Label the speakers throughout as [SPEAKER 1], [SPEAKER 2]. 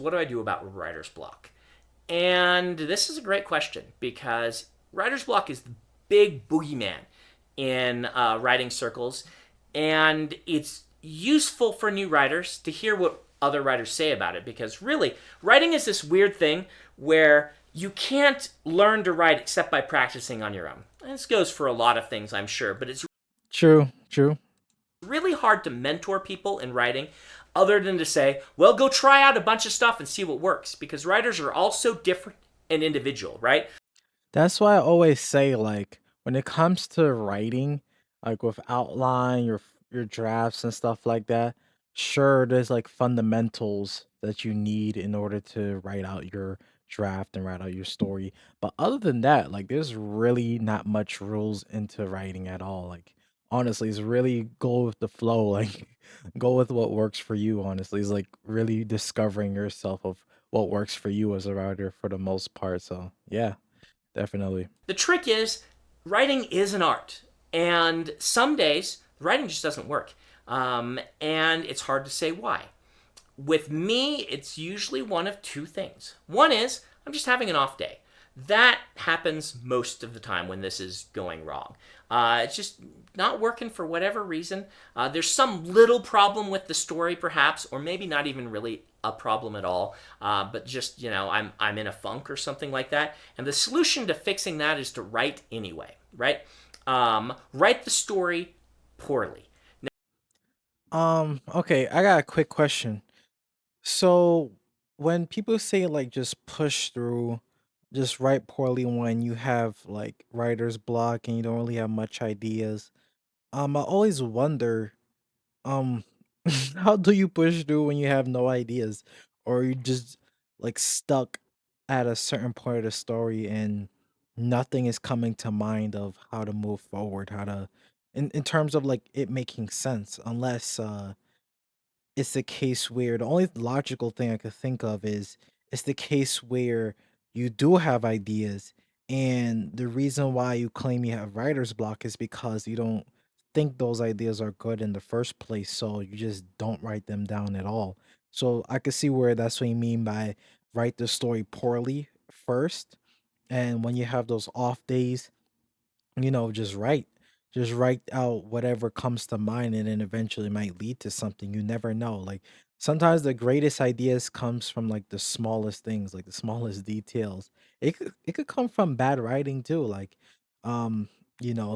[SPEAKER 1] What do I do about writer's block? And this is a great question because writer's block is the big boogeyman in writing circles, and it's useful for new writers to hear what other writers say about it because really, writing is this weird thing where you can't learn to write except by practicing on your own. And this goes for a lot of things, I'm sure, but it's
[SPEAKER 2] True, true.
[SPEAKER 1] really hard to mentor people in writing other than to say, well, go try out a bunch of stuff and see what works because writers are all so different and individual, right?
[SPEAKER 2] That's why I always say, like, when it comes to writing, like with outline, your drafts and stuff like that, sure, there's like fundamentals that you need in order to write out your draft and write out your story. But other than that, like there's really not much rules into writing at all. Like honestly, it's really go with the flow, like go with what works for you, honestly. It's like really discovering yourself of what works for you as a writer for the most part. So yeah. Definitely.
[SPEAKER 1] The trick is, writing is an art, and some days writing just doesn't work, and it's hard to say why. With me, it's usually one of two things. One is I'm just having an off day. That happens most of the time when this is going wrong. It's just not working for whatever reason. There's some little problem with the story, perhaps, or maybe not even really a problem at all. But just I'm in a funk or something like that. And the solution to fixing that is to write anyway, right? Write the story poorly.
[SPEAKER 2] Okay, I got a quick question. So when people say like just push through, just write poorly when you have like writer's block and you don't really have much ideas, I always wonder, um, how do you push through when you have no ideas? Or you just like stuck at a certain point of the story and nothing is coming to mind of how to move forward, how to in terms of like it making sense, unless it's the case where the only logical thing I could think of is it's the case where you do have ideas, and the reason why you claim you have writer's block is because you don't think those ideas are good in the first place, so you just don't write them down at all. So I could see where that's what you mean by write the story poorly first, and when you have those off days, just write. Just write out whatever comes to mind and then eventually might lead to something. You never know. Like sometimes the greatest ideas comes from like the smallest things, like the smallest details. It could come from bad writing too. Like um,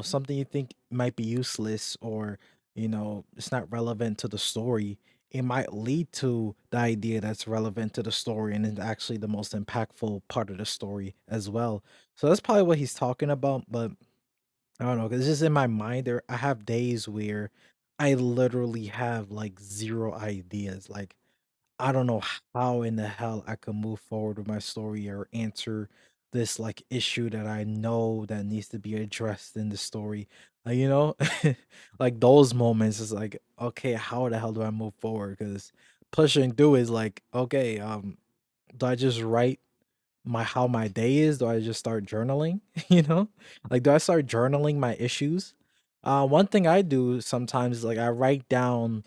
[SPEAKER 2] something you think might be useless or, it's not relevant to the story. It might lead to the idea that's relevant to the story and is actually the most impactful part of the story as well. So that's probably what he's talking about, but I don't know, 'cause it's just in my mind there I have days where I literally have like zero ideas. Like I don't know how in the hell I could move forward with my story or answer this like issue that I know that needs to be addressed in the story. You know, like those moments is like, okay, how the hell do I move forward? Because pushing through is like, okay, do I just write how my day is? Do I just start journaling? Like do I start journaling my issues? One thing I do sometimes is like I write down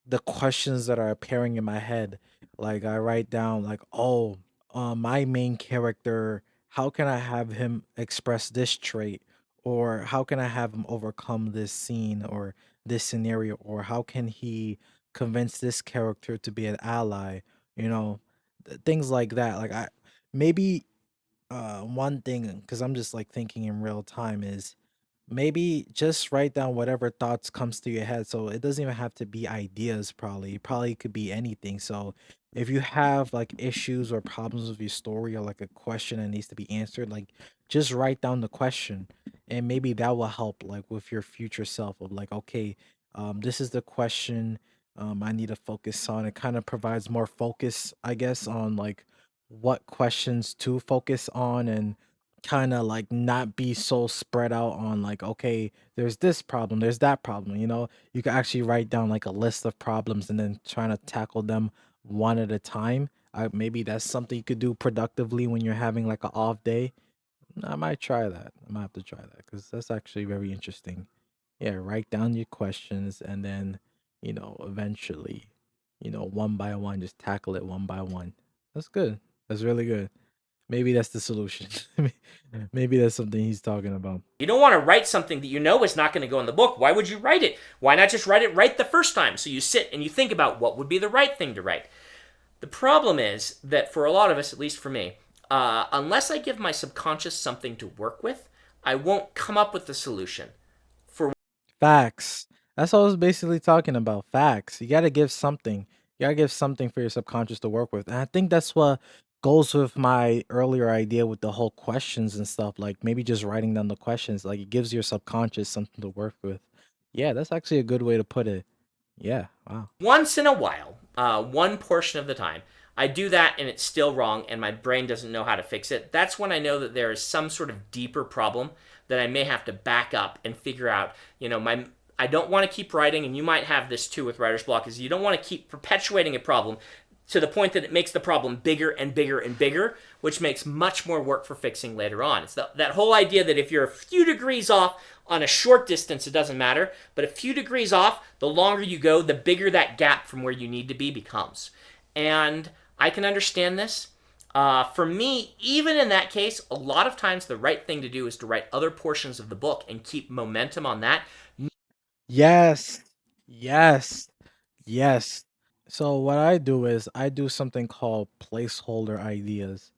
[SPEAKER 2] the questions that are appearing in my head. Like I write down like, oh, my main character, how can I have him express this trait? Or how can I have him overcome this scene or this scenario? Or how can he convince this character to be an ally? You know, things like that. Like maybe one thing, because I'm just like thinking in real time, is maybe just write down whatever thoughts comes to your head. So it doesn't even have to be ideas, probably. It probably could be anything. So if you have like issues or problems with your story or like a question that needs to be answered, like just write down the question and maybe that will help like with your future self of like, okay, this is the question I need to focus on. It kind of provides more focus, I guess, on like what questions to focus on and kind of like not be so spread out on like, okay, there's this problem, there's that problem. You can actually write down like a list of problems and then trying to tackle them one at a time. Maybe that's something you could do productively when you're having like an off day. I might try that. I might have to try that because that's actually very interesting. Yeah, write down your questions and then, eventually, one by one, just tackle it one by one. That's good. That's really good. Maybe that's the solution. Maybe that's something he's talking about.
[SPEAKER 1] You don't want to write something that you know is not going to go in the book. Why would you write it? Why not just write it right the first time? So you sit and you think about what would be the right thing to write. The problem is that for a lot of us, at least for me, unless I give my subconscious something to work with, I won't come up with the solution. For
[SPEAKER 2] Facts. That's what I was basically talking about. Facts. You gotta give something. You gotta give something for your subconscious to work with. And I think that's what goes with my earlier idea with the whole questions and stuff. Like maybe just writing down the questions. Like it gives your subconscious something to work with. Yeah, that's actually a good way to put it. Yeah. Wow.
[SPEAKER 1] once in a while, one portion of the time, I do that and it's still wrong and my brain doesn't know how to fix it. That's when I know that there is some sort of deeper problem that I may have to back up and figure out. I don't want to keep writing, and you might have this too with writer's block, is you don't want to keep perpetuating a problem to the point that it makes the problem bigger and bigger and bigger, which makes much more work for fixing later on. It's that whole idea that if you're a few degrees off on a short distance, it doesn't matter, but a few degrees off, the longer you go, the bigger that gap from where you need to be becomes. And I can understand this. For me, even in that case, a lot of times the right thing to do is to write other portions of the book and keep momentum on that.
[SPEAKER 2] Yes. Yes. Yes. So what I do is I do something called placeholder ideas.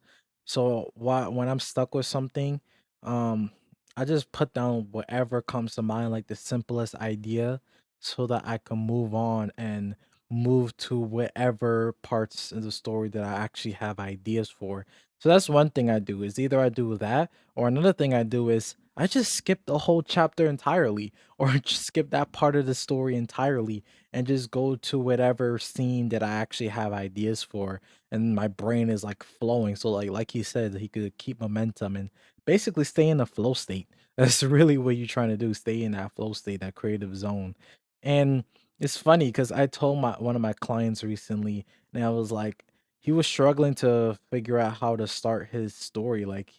[SPEAKER 2] So when I'm stuck with something, um, I just put down whatever comes to mind, like the simplest idea, so that I can move on and move to whatever parts of the story that I actually have ideas for. So that's one thing I do is either I do that, or another thing I do is I just skip the whole chapter entirely, or just skip that part of the story entirely, and just go to whatever scene that I actually have ideas for, and my brain is like flowing. So like he said, he could keep momentum and basically stay in the flow state. That's really what you're trying to do, stay in that flow state, that creative zone. And it's funny because I told my one of my clients recently, and I was like, he was struggling to figure out how to start his story. Like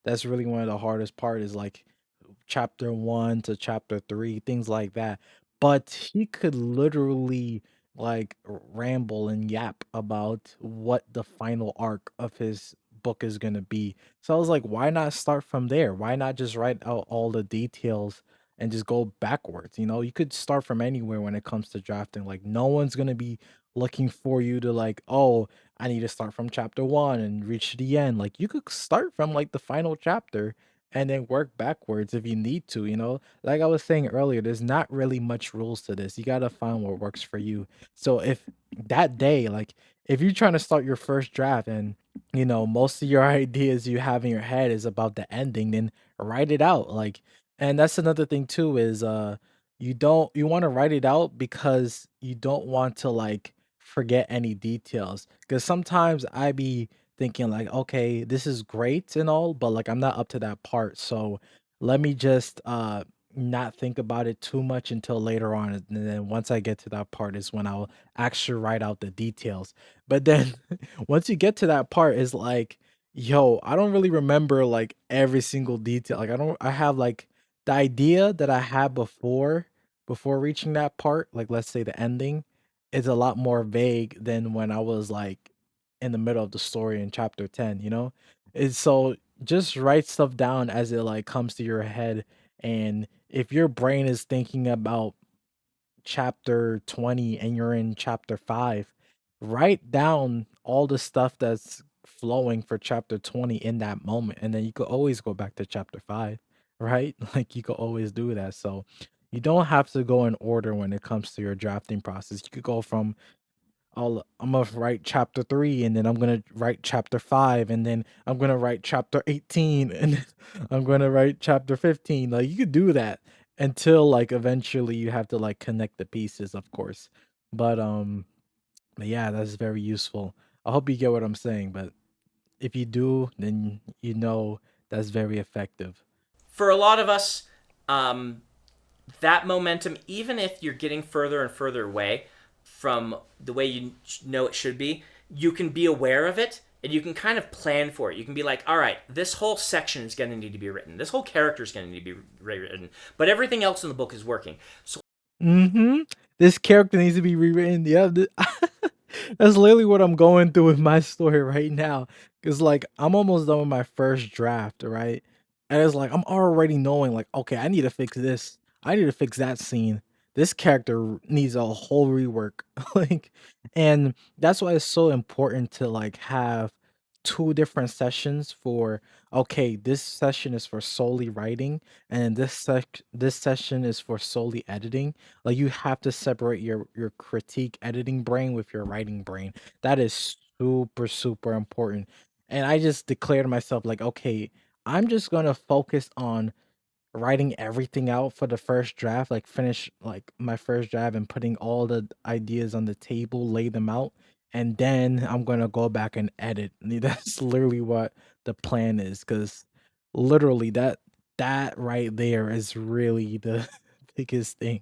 [SPEAKER 2] that's really one of the hardest part is like chapter 1 to chapter 3, things like that. But he could literally like ramble and yap about what the final arc of his book is going to be. So I was like, why not start from there? Why not just write out all the details and just go backwards? You know, you could start from anywhere when it comes to drafting. Like no one's going to be looking for you to like, oh, I need to start from chapter 1 and reach the end. Like you could start from like the final chapter and then work backwards if you need to, you know? Like I was saying earlier, there's not really much rules to this. You got to find what works for you. So if that day, like if you're trying to start your first draft and most of your ideas you have in your head is about the ending, then write it out. Like and that's another thing too is you want to write it out because you don't want to like forget any details. Cuz sometimes I be thinking like, okay, this is great and all, but like I'm not up to that part. So let me just not think about it too much until later on. And then once I get to that part is when I'll actually write out the details. But then once you get to that part is like, yo, I don't really remember like every single detail. Like I have like the idea that I had before reaching that part, like let's say the ending, is a lot more vague than when I was like in the middle of the story in chapter 10, you know? It's so just write stuff down as it like comes to your head. And if your brain is thinking about chapter 20 and you're in chapter 5, write down all the stuff that's flowing for chapter 20 in that moment. And then you could always go back to chapter 5, right? Like you could always do that. So you don't have to go in order when it comes to your drafting process. You could go from I'm gonna write chapter 3 and then I'm gonna write chapter 5 and then I'm gonna write chapter 18 and then I'm gonna write chapter 15. Like you could do that until like eventually you have to like connect the pieces, of course. But yeah, that's very useful. I hope you get what I'm saying, but if you do, then you know that's very effective.
[SPEAKER 1] For a lot of us, um, that momentum, even if you're getting further and further away from the way you know it should be, you can be aware of it and you can kind of plan for it. You can be like, all right, this whole section is going to need to be written. This whole character is going to need to be rewritten, but everything else in the book is working. So
[SPEAKER 2] Mm-hmm. This character needs to be rewritten. Yeah, That's literally what I'm going through with my story right now. Cause like I'm almost done with my first draft, right? And it's like I'm already knowing, like, okay, I need to fix this. I need to fix that scene. This character needs a whole rework. like, and that's why it's so important to like have two different sessions for okay, this session is for solely writing, and this session is for solely editing. Like you have to separate your critique editing brain with your writing brain. That is super important. And I just declared to myself like, okay, I'm just going to focus on writing everything out for the first draft, like finish like my first draft and putting all the ideas on the table, lay them out, and then I'm gonna go back and edit. That's literally what the plan is, because literally that right there is really the biggest thing.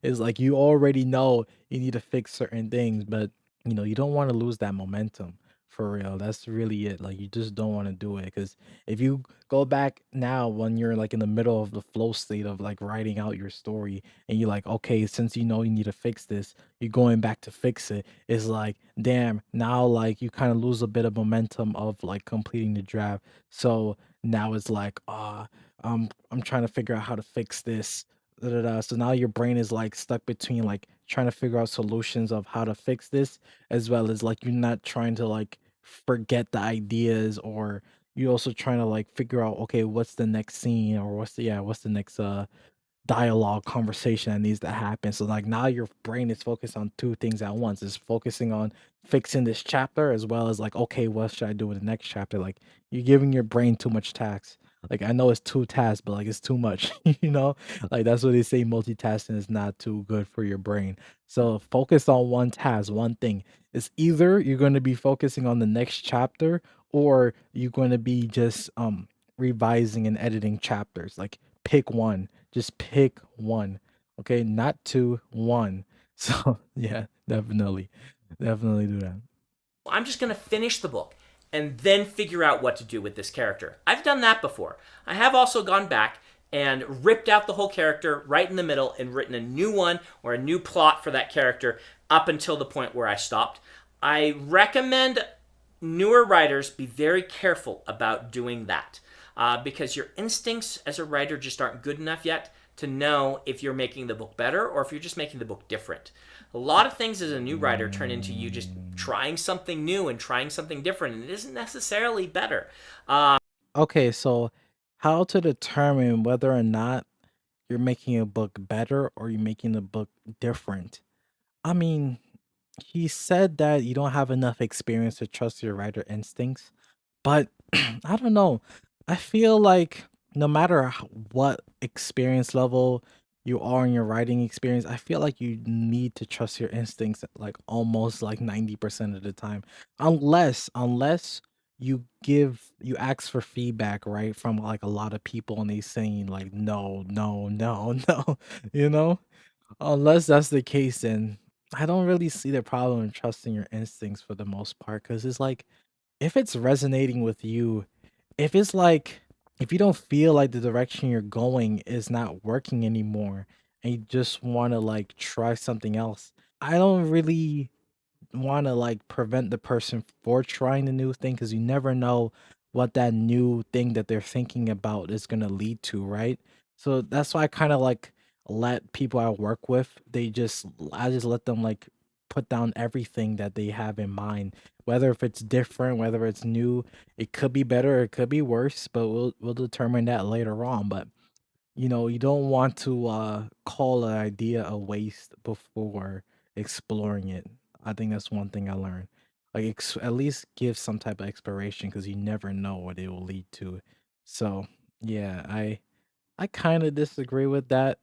[SPEAKER 2] Is like you already know you need to fix certain things, but you don't want to lose that momentum for real. That's really it. Like you just don't want to do it because if you go back now when you're like in the middle of the flow state of like writing out your story and you're like, okay, since you know you need to fix this, you're going back to fix it. It's like, damn, now like you kind of lose a bit of momentum of like completing the draft. So now it's like, I'm trying to figure out how to fix this. Da, da, da. So now your brain is like stuck between like trying to figure out solutions of how to fix this, as well as like you're not trying to like forget the ideas, or you also trying to like figure out, okay, what's the next scene, or what's the next dialogue conversation that needs to happen. So like now your brain is focused on two things at once. It's focusing on fixing this chapter as well as like, okay, what should I do in the next chapter? Like you're giving your brain too much tasks. Like I know it's two tasks, but like it's too much, you know? Like that's what they say multitasking is not too good for your brain. So focus on one task, one thing. It's either you're going to be focusing on the next chapter or you're going to be just revising and editing chapters. Like pick one, just pick one. Okay, not two, one. So yeah, definitely do that.
[SPEAKER 1] I'm just going to finish the book and then figure out what to do with this character. I've done that before. I have also gone back and ripped out the whole character right in the middle and written a new one or a new plot for that character up until the point where I stopped. I recommend newer writers be very careful about doing that because your instincts as a writer just aren't good enough yet to know if you're making the book better or if you're just making the book different. A lot of things as a new writer turn into you just trying something new and trying something different, and it isn't necessarily better.
[SPEAKER 2] Okay, so how to determine whether or not you're making a book better or you're making the book different? I mean, he said that you don't have enough experience to trust your writer instincts. But I don't know. I feel like no matter what experience level you are in your writing experience, I feel like you need to trust your instincts like almost like 90% of the time. Unless you ask for feedback, right? From like a lot of people and they saying like no, no, no, no, you know? Unless that's the case, then I don't really see the problem in trusting your instincts for the most part. Cause it's like if it's resonating with you, if it's like if you don't feel like the direction you're going is not working anymore and you just want to like try something else, I don't really want to like prevent the person for trying the new thing because you never know what that new thing that they're thinking about is going to lead to, right? So that's why I kind of like let people I work with, I just let them like put down everything that they have in mind, whether if it's different, whether it's new. It could be better, it could be worse, but we'll determine that later on. But you don't want to call an idea a waste before exploring it. I think that's one thing I learned. Like at least give some type of exploration because you never know what it will lead to. So yeah, I kind of disagree with that.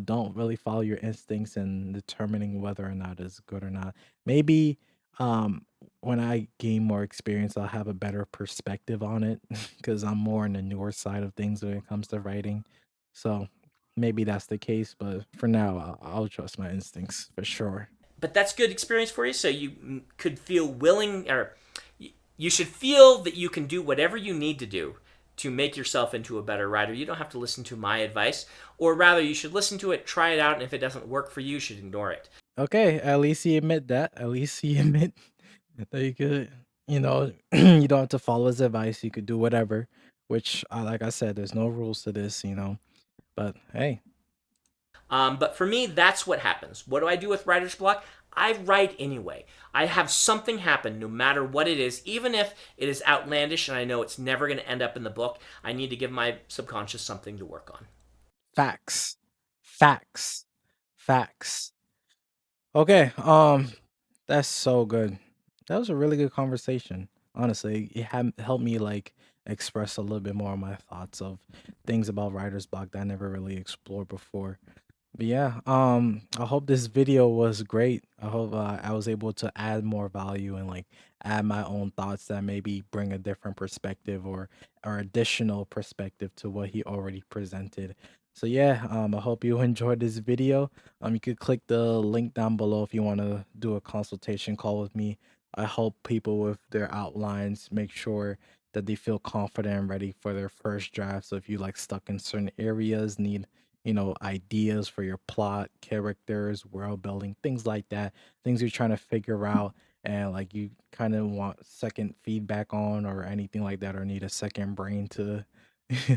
[SPEAKER 2] Don't really follow your instincts in determining whether or not it's good or not. Maybe um when I gain more experience, I'll have a better perspective on it because I'm more on the newer side of things when it comes to writing. So maybe that's the case, but for now, I'll trust my instincts for sure.
[SPEAKER 1] But that's good experience for you, so you could feel willing, or you should feel that you can do whatever you need to do to make yourself into a better writer. You don't have to listen to my advice, or rather, you should listen to it, try it out, and if it doesn't work for you, you should ignore it.
[SPEAKER 2] Okay, at least you admit that. At least you admit that you could, you don't have to follow his advice. You could do whatever, which, like I said, there's no rules to this. But hey,
[SPEAKER 1] But for me, that's what happens. What do I do with writer's block? I write anyway. I have something happen no matter what it is, even if it is outlandish and I know it's never going to end up in the book. I need to give my subconscious something to work on.
[SPEAKER 2] facts, facts, facts. Okay, that's so good. That was a really good conversation. Honestly, it had helped me like express a little bit more of my thoughts of things about writer's block that I never really explored before. But yeah, I hope this video was great. I hope I was able to add more value and like add my own thoughts that maybe bring a different perspective or additional perspective to what he already presented. So yeah, I hope you enjoyed this video. You could click the link down below if you want to do a consultation call with me. I help people with their outlines, make sure that they feel confident and ready for their first draft. So if you like stuck in certain areas, need ideas for your plot, characters, world building, things like that, things you're trying to figure out, and like you kind of want second feedback on, or anything like that, or need a second brain to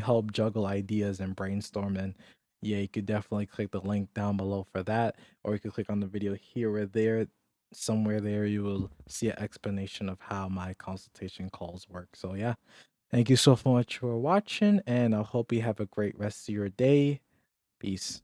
[SPEAKER 2] help juggle ideas and brainstorm. And yeah, you could definitely click the link down below for that, or you could click on the video here or there. Somewhere there, you will see an explanation of how my consultation calls work. So, yeah, thank you so much for watching, and I hope you have a great rest of your day. Peace.